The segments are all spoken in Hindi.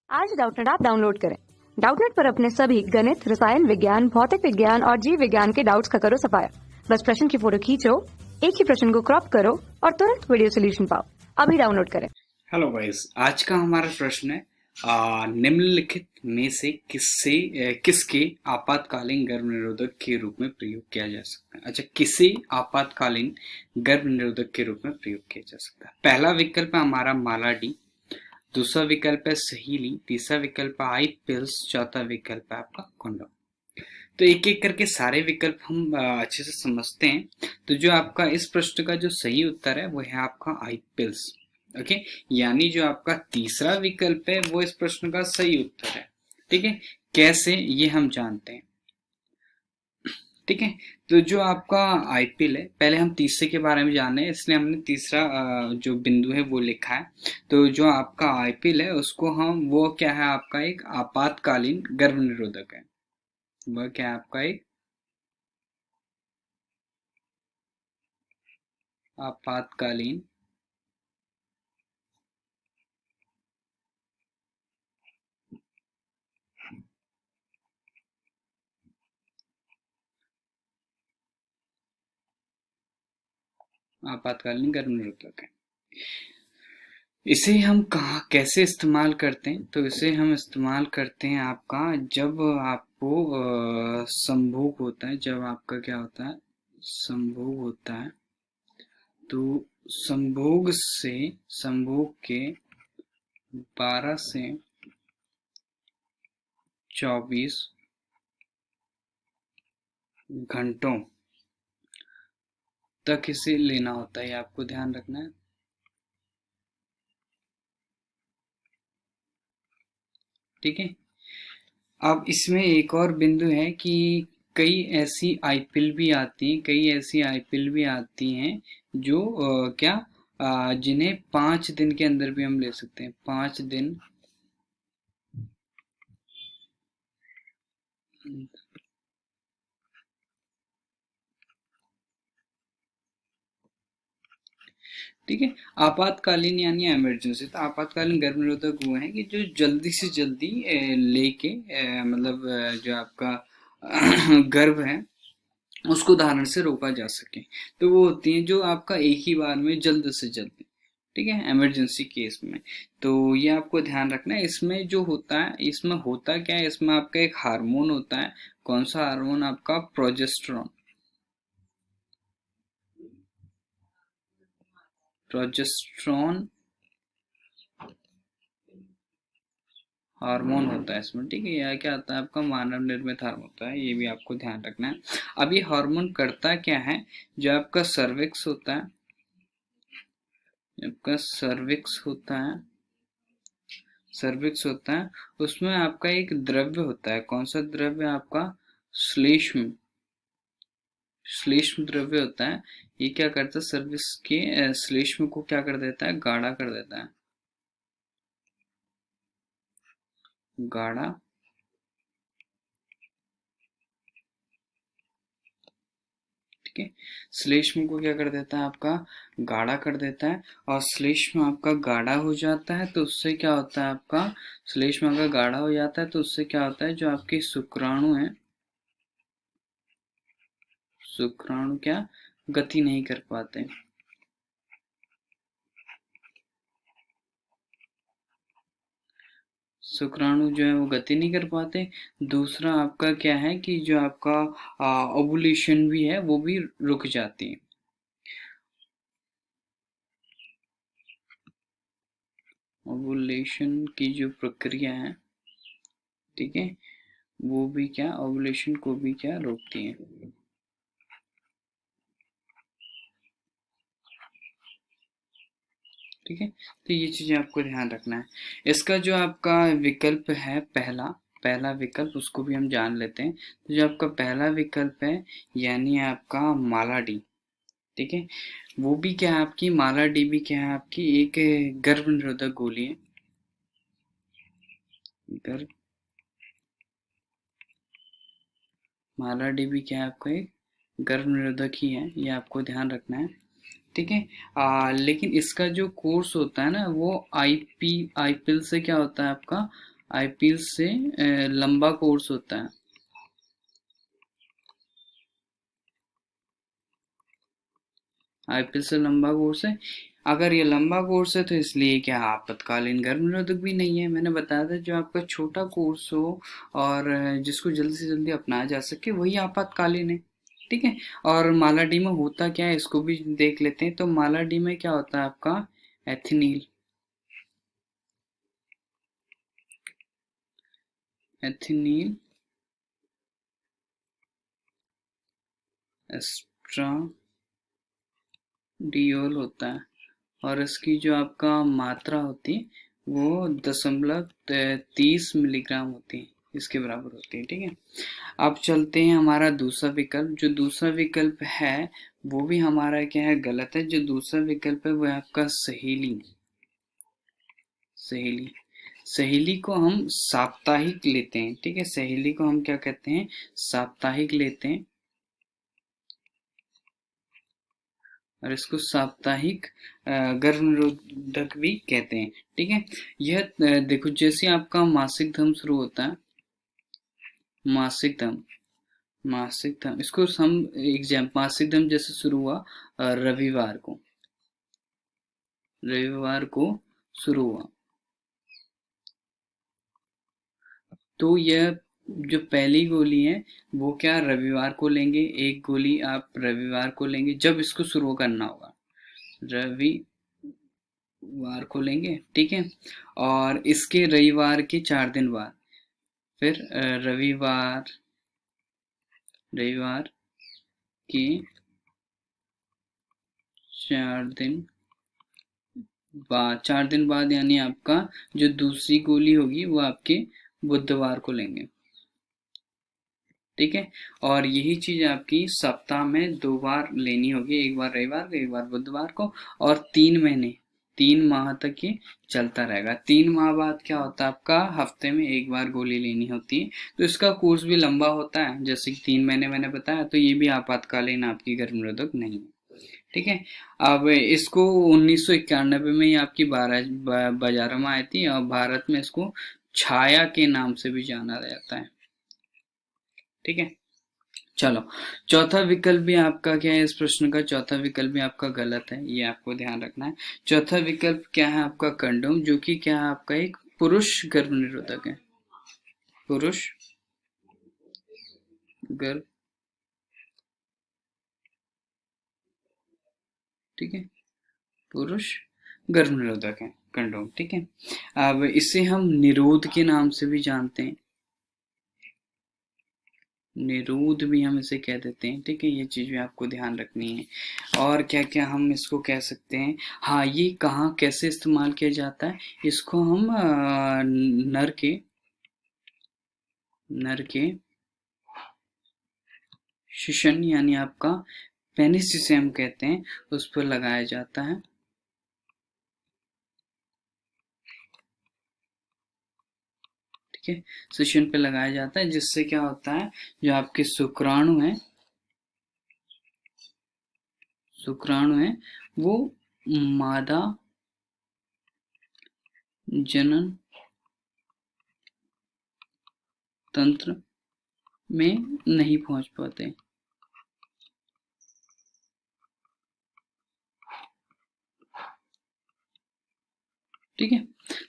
आज डाउटनेट ऐप डाउनलोड करें। डाउटनेट पर अपने सभी गणित, रसायन विज्ञान, भौतिक विज्ञान और जीव विज्ञान के डाउट्स का करो सफाया। बस प्रश्न की फोटो खींचो, एक ही प्रश्न को क्रॉप करो और तुरंत वीडियो सोल्यूशन पाओ। अभी डाउनलोड करें। हेलो गाइस, आज का हमारा प्रश्न है निम्नलिखित में से किसके आपातकालीन गर्भ निरोधक के रूप में प्रयोग किया जा सकता है। अच्छा, किसे आपातकालीन गर्भ निरोधक के रूप में प्रयोग किया जा सकता है। पहला विकल्प है हमारा माला डी, दूसरा विकल्प है सहीली, तीसरा विकल्प है आई पिल्स, चौथा विकल्प है आपका कॉन्डोम। तो एक एक करके सारे विकल्प हम अच्छे से समझते हैं। तो जो आपका इस प्रश्न का जो सही उत्तर है वो है आपका आई पिल्स। ओके, यानी जो आपका तीसरा विकल्प है वो इस प्रश्न का सही उत्तर है। ठीक है, कैसे ये हम जानते हैं। ठीक है, तो जो आपका आईपीएल है, पहले हम तीसरे के बारे में जाने हैं, इसलिए हमने तीसरा जो बिंदु है वो लिखा है। तो जो आपका आईपीएल है उसको हम, वो क्या है आपका एक आपातकालीन गर्भ निरोधक है। वह क्या है आपका एक आपातकालीन आपातकालीन गर्भ निरोधक है। इसे हम कहाँ कैसे इस्तेमाल करते हैं, तो इसे हम इस्तेमाल करते हैं आपका जब आपको संभोग होता है। जब आपका क्या होता है, संभोग होता है, तो संभोग के 12 से 24 घंटों तक इसे लेना होता है, आपको ध्यान रखना है। ठीक है, अब इसमें एक और बिंदु है कि कई ऐसी आईपीएल भी आती हैं जो जिन्हें 5 दिन के अंदर भी हम ले सकते हैं। 5 दिन ठीक है, आपातकालीन यानी इमरजेंसी। तो आपातकालीन गर्भ निरोधक वो है कि जो जल्दी से जल्दी लेके मतलब जो आपका गर्भ है उसको धारण से रोका जा सके। तो वो होती हैं जो आपका एक ही बार में जल्द से जल्द, ठीक है, इमरजेंसी केस में। तो ये आपको ध्यान रखना है। इसमें जो होता है, इसमें होता क्या है, इसमें आपका एक हार्मोन होता है। कौन सा हार्मोन, आपका प्रोजेस्टेरॉन। प्रोजेस्टेरॉन हार्मोन होता है इसमें, ठीक है। यह क्या होता है आपका मानव निर्मित हार्मोन होता है, ये भी आपको ध्यान रखना है। अब ये हार्मोन करता क्या है, जो आपका सर्विक्स होता है, सर्विक्स होता है, उसमें आपका एक द्रव्य होता है। कौन सा द्रव्य, आपका श्लेष्म द्रव्य होता है। ये क्या करता है, सर्विक्स के श्लेष्म को क्या कर देता है, गाढ़ा कर देता है। गाढ़ा, ठीक है, श्लेष्म को क्या कर देता है, आपका गाढ़ा कर देता है। और श्लेष्म आपका गाढ़ा हो जाता है तो उससे क्या होता है, आपका श्लेष्म अगर गाढ़ा हो जाता है तो उससे क्या होता है, जो आपके शुक्राणु है, शुक्राणु क्या गति नहीं कर पाते। शुक्राणु जो है वो गति नहीं कर पाते। दूसरा आपका क्या है कि जो आपका ओवुलेशन भी है वो भी रुक जाती है। ओवुलेशन की जो प्रक्रिया है, ठीक है, वो भी क्या ओवुलेशन को भी क्या रोकती है। ठीक है, तो ये चीजें आपको ध्यान रखना है। इसका जो आपका विकल्प है, पहला विकल्प, उसको भी हम जान लेते हैं। तो जो आपका पहला विकल्प है यानी आपका माला डी, ठीक है, वो भी क्या है आपकी, माला डी भी क्या है आपकी एक गर्भ निरोधक गोली है। गर्भ माला डी भी क्या है आपका एक गर्भ निरोधक ही है, ये आपको ध्यान रखना है। ठीक है, लेकिन इसका जो कोर्स होता है ना वो आईपीएल से क्या होता है आपका आईपीएल से लंबा कोर्स होता है। आईपीएल से लंबा कोर्स है। अगर ये लंबा कोर्स है तो इसलिए क्या आपातकालीन गर्भ निरोधक भी नहीं है। मैंने बताया था जो आपका छोटा कोर्स हो और जिसको जल्दी से जल्दी अपनाया जा सके वही आपातकालीन है। ठीक है। और माला डी में होता क्या है इसको भी देख लेते हैं। तो माला डी में क्या होता है आपका एथिनील, एथिनील एस्ट्राडियोल होता है और इसकी जो आपका मात्रा होती है वो 0.30 मिलीग्राम होती है, इसके बराबर होती है। ठीक है। अब चलते हैं हमारा दूसरा विकल्प। जो दूसरा विकल्प है वो भी हमारा क्या है गलत है। जो दूसरा विकल्प है वो है आपका सहेली। सहेली, सहेली को हम साप्ताहिक लेते हैं। ठीक है। सहेली को हम क्या कहते हैं साप्ताहिक लेते हैं और इसको साप्ताहिक गर्भ निरोधक भी कहते हैं। ठीक है। यह देखो जैसे आपका मासिक धर्म शुरू होता है, मासिक धर्म इसको हम मासिक धर्म जैसे शुरू हुआ रविवार को शुरू हुआ तो यह जो पहली गोली है वो क्या रविवार को लेंगे। एक गोली आप रविवार को लेंगे जब इसको शुरू करना होगा, रविवार को लेंगे। ठीक है। और इसके रविवार के 4 दिन बाद फिर रविवार के 4 दिन बाद यानी आपका जो दूसरी गोली होगी वो आपके बुधवार को लेंगे। ठीक है। और यही चीज आपकी सप्ताह में 2 बार लेनी होगी, एक बार रविवार को एक बार बुधवार को। और 3 माह तक ये चलता रहेगा। 3 माह बाद क्या होता है आपका हफ्ते में एक बार गोली लेनी होती है। तो इसका कोर्स भी लंबा होता है जैसे कि 3 महीने मैंने बताया। तो ये भी आपातकालीन आपकी गर्भ निरोधक नहीं है। ठीक है। अब इसको 1991 में ही आपकी बाजारों में आई थी और भारत में इसको छाया के नाम से भी जाना जाता है। ठीक है। चलो चौथा विकल्प भी आपका क्या है इस प्रश्न का चौथा विकल्प भी आपका गलत है, ये आपको ध्यान रखना है। चौथा विकल्प क्या है आपका कंडोम, जो कि क्या है आपका एक पुरुष गर्भ निरोधक है। पुरुष गर्भ, ठीक है, पुरुष गर्भ निरोधक है कंडोम। ठीक है। अब इसे हम निरोध के नाम से भी जानते हैं, निरोध भी हम इसे कह देते हैं। ठीक है। ये चीज भी आपको ध्यान रखनी है। और क्या क्या हम इसको कह सकते हैं, हाँ ये कहाँ कैसे इस्तेमाल किया जाता है, इसको हम नर के शिशन यानी आपका पेनिस जिसे हम कहते हैं उस पर लगाया जाता है। ठीक है। शिशन पे लगाया जाता है जिससे क्या होता है जो आपके शुक्राणु है वो मादा जनन तंत्र में नहीं पहुंच पाते। ठीक है।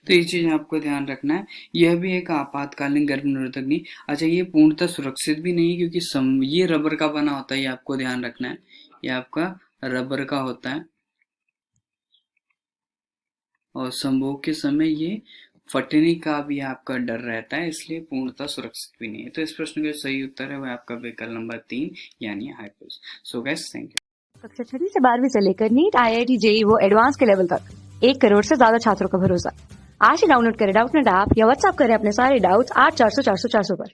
तो ये चीज आपको ध्यान रखना है। यह भी एक आपातकालीन गर्भ निरोधक नहीं। अच्छा ये पूर्णतः सुरक्षित भी नहीं क्योंकि ये रबर का बना होता है, ये आपको ध्यान रखना है। ये आपका रबर का होता है और संभोग के समय ये फटने का भी आपका डर रहता है, इसलिए पूर्णतः सुरक्षित भी नहीं है। तो इस प्रश्न का सही उत्तर है वह आपका विकल्प नंबर 3 यानी हाइपोस। So guys thank you. कक्षा 6 से 12वीं से लेकर नीट, IIT, JEE वो एडवांस के लेवल तक 1 करोड़ से ज्यादा छात्रों का भरोसा। आज ही डाउनलोड करें डाउटनेट ऐप या व्हाट्सएप करें अपने सारे डाउट्स 8400 400 400 पर।